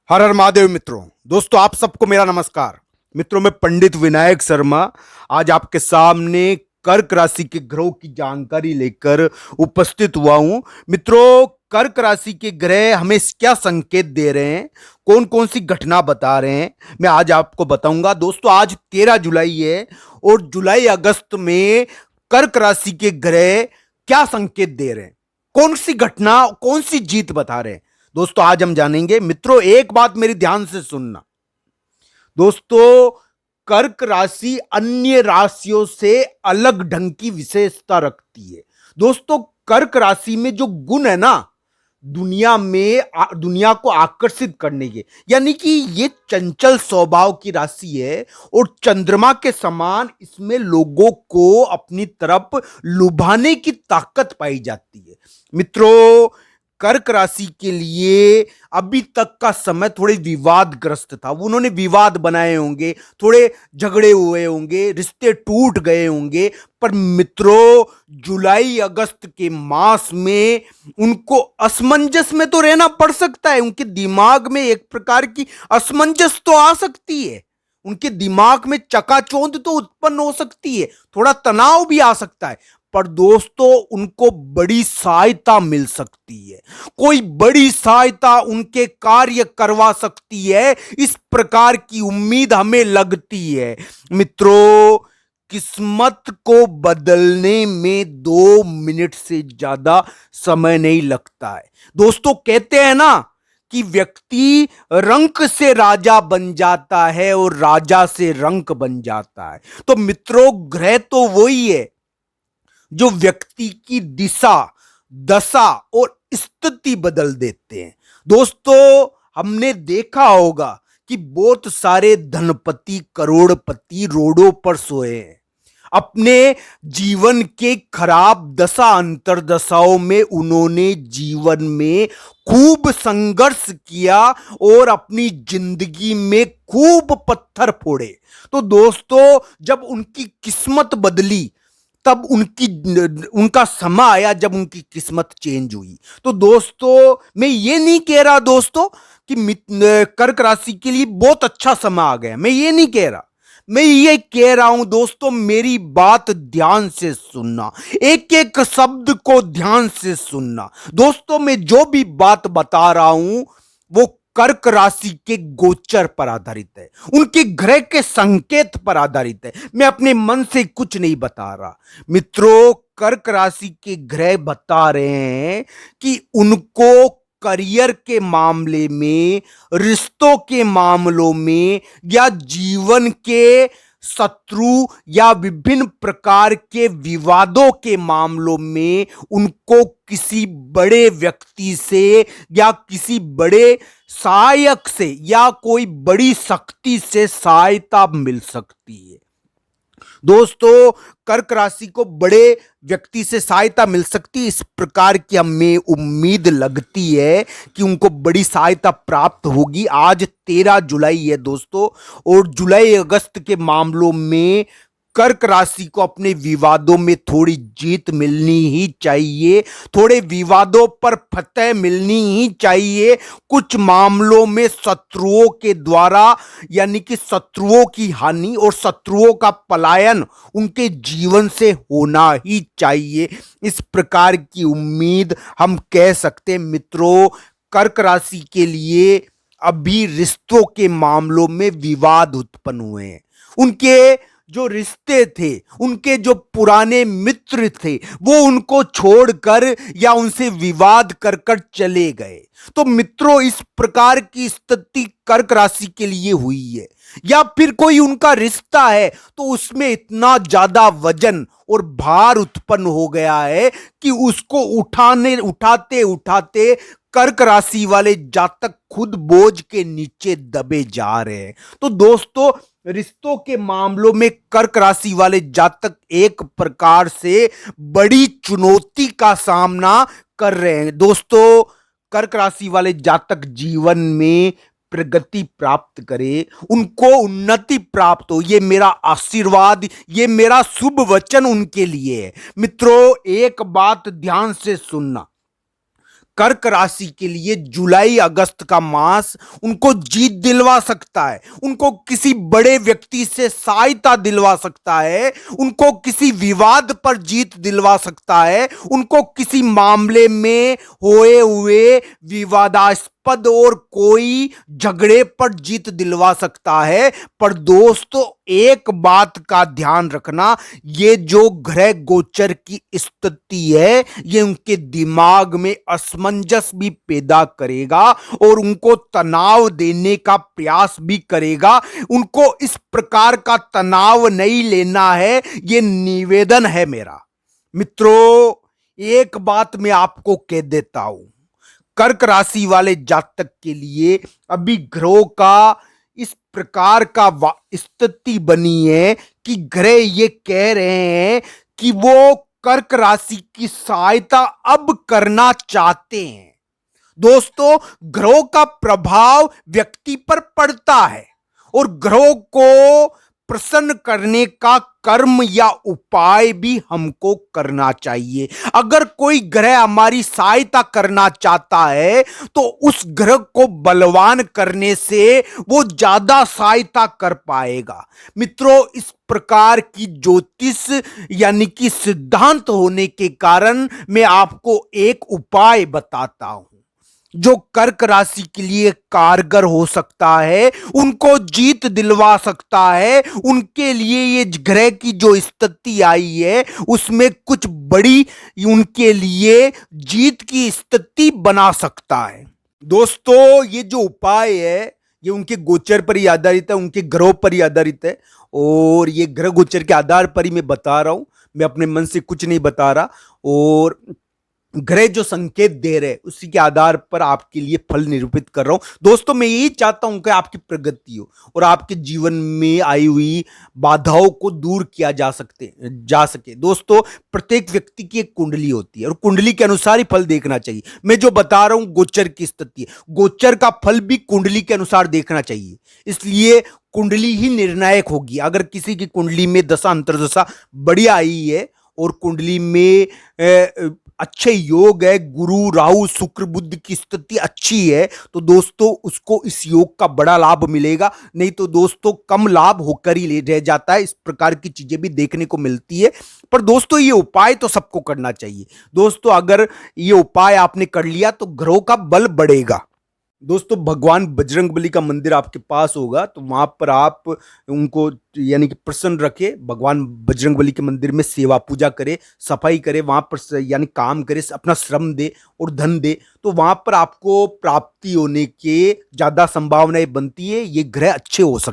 हर हर महादेव मित्रों। दोस्तों आप सबको मेरा नमस्कार। मित्रों मैं पंडित विनायक शर्मा आज आपके सामने कर्क राशि के ग्रहों की जानकारी लेकर उपस्थित हुआ हूं। मित्रों कर्क राशि के ग्रह हमें क्या संकेत दे रहे हैं, कौन कौन सी घटना बता रहे हैं, मैं आज आपको बताऊंगा। दोस्तों आज 13 जुलाई है और जुलाई अगस्त में कर्क राशि के ग्रह क्या संकेत दे रहे हैं, कौन सी घटना कौन सी जीत बता रहे हैं, दोस्तों आज हम जानेंगे। मित्रों एक बात मेरी ध्यान से सुनना। दोस्तों कर्क राशि अन्य राशियों से अलग ढंग की विशेषता रखती है। दोस्तों कर्क राशि में जो गुण है ना, दुनिया को आकर्षित करने के, यानी कि ये चंचल स्वभाव की राशि है और चंद्रमा के समान इसमें लोगों को अपनी तरफ लुभाने की ताकत पाई जाती है। मित्रों कर्क राशि के लिए अभी तक का समय थोड़े विवादग्रस्त था। उन्होंने विवाद बनाए होंगे, थोड़े झगड़े हुए होंगे, रिश्ते टूट गए होंगे, पर मित्रों जुलाई अगस्त के मास में उनको असमंजस में तो रहना पड़ सकता है। उनके दिमाग में एक प्रकार की असमंजस तो आ सकती है, उनके दिमाग में चकाचौंध तो उत्पन्न हो सकती है, थोड़ा तनाव भी आ सकता है, पर दोस्तों उनको बड़ी सहायता मिल सकती है। कोई बड़ी सहायता उनके कार्य करवा सकती है, इस प्रकार की उम्मीद हमें लगती है। मित्रों किस्मत को बदलने में 2 मिनट से ज्यादा समय नहीं लगता है। दोस्तों कहते हैं ना कि व्यक्ति रंक से राजा बन जाता है और राजा से रंक बन जाता है। तो मित्रों ग्रह तो वही है जो व्यक्ति की दिशा, दशा और स्थिति बदल देते हैं। दोस्तों हमने देखा होगा कि बहुत सारे धनपति करोड़पति रोडों पर सोए हैं। अपने जीवन के खराब दशा अंतरदशाओं में उन्होंने जीवन में खूब संघर्ष किया और अपनी जिंदगी में खूब पत्थर फोड़े। तो दोस्तों जब उनकी किस्मत बदली, तब उनका समय आया जब उनकी किस्मत चेंज हुई। तो दोस्तों मैं ये नहीं कह रहा दोस्तों कि कर्क राशि के लिए बहुत अच्छा समय आ गया, मैं ये नहीं कह रहा। मैं ये कह रहा हूं दोस्तों मेरी बात ध्यान से सुनना, एक एक शब्द को ध्यान से सुनना। दोस्तों मैं जो भी बात बता रहा हूं वो कर्क राशि के गोचर पर आधारित है, उनके ग्रह के संकेत पर आधारित है। मैं अपने मन से कुछ नहीं बता रहा। मित्रों कर्क राशि के ग्रह बता रहे हैं कि उनको करियर के मामले में, रिश्तों के मामलों में या जीवन के शत्रु या विभिन्न प्रकार के विवादों के मामलों में उनको किसी बड़े व्यक्ति से या किसी बड़े सहायक से या कोई बड़ी शक्ति से सहायता मिल सकती है। दोस्तों कर्क राशि को बड़े व्यक्ति से सहायता मिल सकती है, इस प्रकार की हमें उम्मीद लगती है कि उनको बड़ी सहायता प्राप्त होगी। आज 13 जुलाई है दोस्तों और जुलाई अगस्त के मामलों में कर्क राशि को अपने विवादों में थोड़ी जीत मिलनी ही चाहिए, थोड़े विवादों पर फतह मिलनी ही चाहिए। कुछ मामलों में शत्रुओं के द्वारा यानी कि शत्रुओं की हानि और शत्रुओं का पलायन उनके जीवन से होना ही चाहिए, इस प्रकार की उम्मीद हम कह सकते हैं। मित्रों कर्क राशि के लिए अभी रिश्तों के मामलों में विवाद उत्पन्न हुए हैं। उनके जो रिश्ते थे, उनके जो पुराने मित्र थे वो उनको छोड़कर या उनसे विवाद कर कर चले गए। तो मित्रों इस प्रकार की स्थिति कर्क राशि के लिए हुई है। या फिर कोई उनका रिश्ता है तो उसमें इतना ज्यादा वजन और भार उत्पन्न हो गया है कि उसको उठाते उठाते कर्क राशि वाले जातक खुद बोझ के नीचे दबे जा रहे हैं। तो दोस्तों रिश्तों के मामलों में कर्क राशि वाले जातक एक प्रकार से बड़ी चुनौती का सामना कर रहे हैं। दोस्तों कर्क राशि वाले जातक जीवन में प्रगति प्राप्त करे, उनको उन्नति प्राप्त हो, ये मेरा आशीर्वाद, ये मेरा शुभ वचन उनके लिए है। मित्रों एक बात ध्यान से सुनना, कर्क राशि के लिए जुलाई अगस्त का मास उनको जीत दिलवा सकता है, उनको किसी बड़े व्यक्ति से सहायता दिलवा सकता है, उनको किसी विवाद पर जीत दिलवा सकता है, उनको किसी मामले में होए हुए विवादास्पद और कोई झगड़े पर जीत दिलवा सकता है। पर दोस्तों एक बात का ध्यान रखना, ये जो ग्रह गोचर की स्थिति है ये उनके दिमाग में असमंजस भी पैदा करेगा और उनको तनाव देने का प्रयास भी करेगा। उनको इस प्रकार का तनाव नहीं लेना है, ये निवेदन है मेरा। मित्रों एक बात मैं आपको कह देता हूं, कर्क राशि वाले जातक के लिए अभी ग्रहों का इस प्रकार का स्थिति बनी है कि ग्रह ये कह रहे हैं कि वो कर्क राशि की सहायता अब करना चाहते हैं। दोस्तों ग्रहों का प्रभाव व्यक्ति पर पड़ता है और ग्रहों को प्रसन्न करने का कर्म या उपाय भी हमको करना चाहिए। अगर कोई ग्रह हमारी सहायता करना चाहता है तो उस ग्रह को बलवान करने से वो ज्यादा सहायता कर पाएगा। मित्रों इस प्रकार की ज्योतिष यानी कि सिद्धांत होने के कारण मैं आपको एक उपाय बताता हूं जो कर्क राशि के लिए कारगर हो सकता है, उनको जीत दिलवा सकता है। उनके लिए ये ग्रह की जो स्थिति आई है उसमें कुछ बड़ी उनके लिए जीत की स्थिति बना सकता है। दोस्तों ये जो उपाय है ये उनके गोचर पर ही आधारित है, उनके ग्रहों पर ही आधारित है और ये ग्रह गोचर के आधार पर ही मैं बता रहा हूं, मैं अपने मन से कुछ नहीं बता रहा। और ग्रह जो संकेत दे रहे उसी के आधार पर आपके लिए फल निरूपित कर रहा हूं। दोस्तों मैं यही चाहता हूं कि आपकी प्रगति हो और आपके जीवन में आई हुई बाधाओं को दूर किया जा सके। दोस्तों प्रत्येक व्यक्ति की एक कुंडली होती है और कुंडली के अनुसार ही फल देखना चाहिए। मैं जो बता रहा हूं गोचर की स्थिति है, गोचर का फल भी कुंडली के अनुसार देखना चाहिए, इसलिए कुंडली ही निर्णायक होगी। अगर किसी की कुंडली में दशा अंतर्दशा बढ़िया आई है और कुंडली में अच्छे योग है, गुरु राहु शुक्र बुध की स्थिति अच्छी है, तो दोस्तों उसको इस योग का बड़ा लाभ मिलेगा। नहीं तो दोस्तों कम लाभ होकर ही रह जाता है। इस प्रकार की चीजें भी देखने को मिलती है। पर दोस्तों ये उपाय तो सबको करना चाहिए। दोस्तों अगर ये उपाय आपने कर लिया तो ग्रहों का बल बढ़ेगा। दोस्तों भगवान बजरंगबली का मंदिर आपके पास होगा तो वहां पर आप उनको यानी कि प्रसन्न रखे, भगवान बजरंगबली के मंदिर में सेवा पूजा करे, सफाई करे, वहां पर यानी काम करे, अपना श्रम दे और धन दे, तो वहां पर आपको प्राप्ति होने के ज्यादा संभावनाएं बनती है। ये ग्रह अच्छे हो सकते